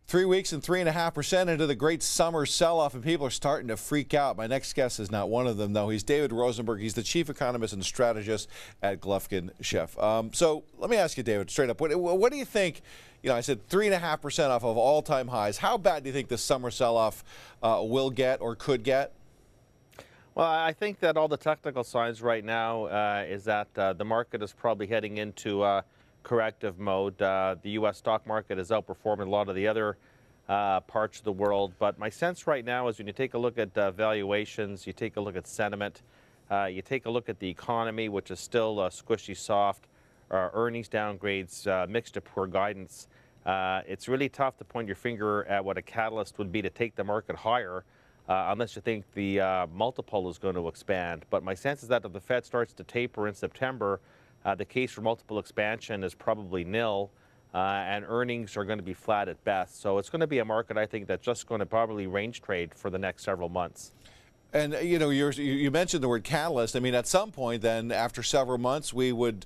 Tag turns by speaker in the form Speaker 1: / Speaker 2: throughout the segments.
Speaker 1: 3 weeks and 3.5% into the great summer sell-off, and people are starting to freak out. My next guest is not one of them, though. He's David Rosenberg. He's the chief economist and strategist at Gluskin, Sheff. So let me ask you, David, straight up, what do you think? You know, I said 3.5% off of all-time highs. How bad do you think the summer sell-off will get or could get?
Speaker 2: Well, I think that all the technical signs right now is that the market is probably heading into corrective mode. The U.S. stock market is outperforming a lot of the other parts of the world. But my sense right now is when you take a look at valuations, you take a look at sentiment, you take a look at the economy, which is still squishy soft, earnings downgrades, mixed to poor guidance. It's really tough to point your finger at what a catalyst would be to take the market higher. Unless you think the multiple is going to expand. But my sense is that if the Fed starts to taper in September, the case for multiple expansion is probably nil, and earnings are going to be flat at best. So it's going to be a market, I think, that's just going to probably range trade for the next several months.
Speaker 1: And, you know, you mentioned the word catalyst. I mean, at some point then, after several months, we would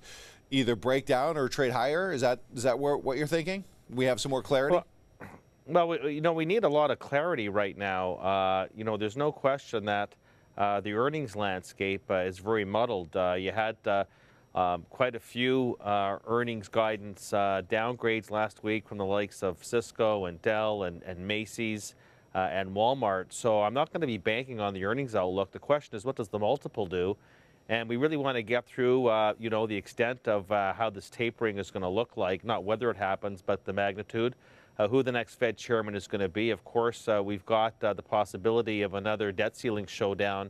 Speaker 1: either break down or trade higher. Is that what you're thinking? We have some more clarity?
Speaker 2: Well, we need a lot of clarity right now. There's no question that the earnings landscape is very muddled. You had quite a few earnings guidance downgrades last week from the likes of Cisco and Dell and Macy's and Walmart. So I'm not going to be banking on the earnings outlook. The question is, what does the multiple do? And we really want to get through, the extent of how this tapering is going to look like, not whether it happens, but the magnitude. Who the next Fed chairman is going to be. Of course, we've got the possibility of another debt ceiling showdown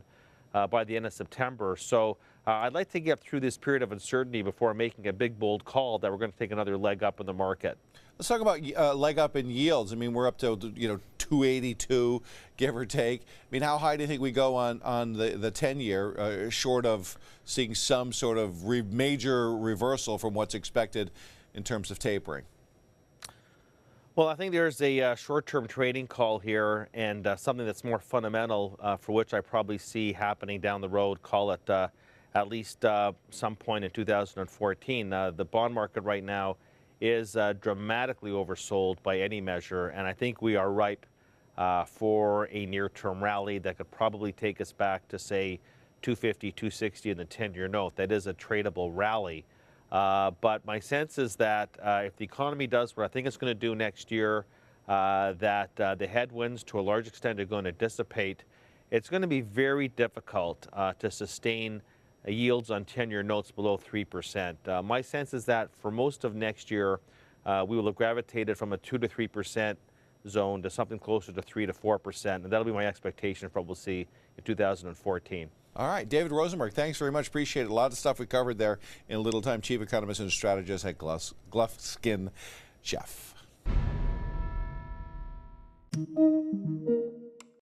Speaker 2: by the end of September. So I'd like to get through this period of uncertainty before making a big, bold call that we're going to take another leg up in the market.
Speaker 1: Let's talk about leg up in yields. I mean, we're up to 282, give or take. I mean, how high do you think we go on the 10-year, short of seeing some sort of major reversal from what's expected in terms of tapering?
Speaker 2: Well, I think there's a short-term trading call here and something that's more fundamental for which I probably see happening down the road, call it at least some point in 2014. The bond market right now is dramatically oversold by any measure, and I think we are ripe for a near-term rally that could probably take us back to, say, 250, 260 in the 10-year note. That is a tradable rally. But my sense is that if the economy does what I think it's going to do next year, that the headwinds to a large extent are going to dissipate, it's going to be very difficult to sustain yields on 10-year notes below 3%. My sense is that for most of next year, we will have gravitated from a 2 to 3% zone to something closer to 3 to 4%, and that'll be my expectation for what we'll see in 2014.
Speaker 1: All right, David Rosenberg, thanks very much. Appreciate it. A lot of stuff we covered there in a little time. Chief economist and strategist at Gluskin, Sheff.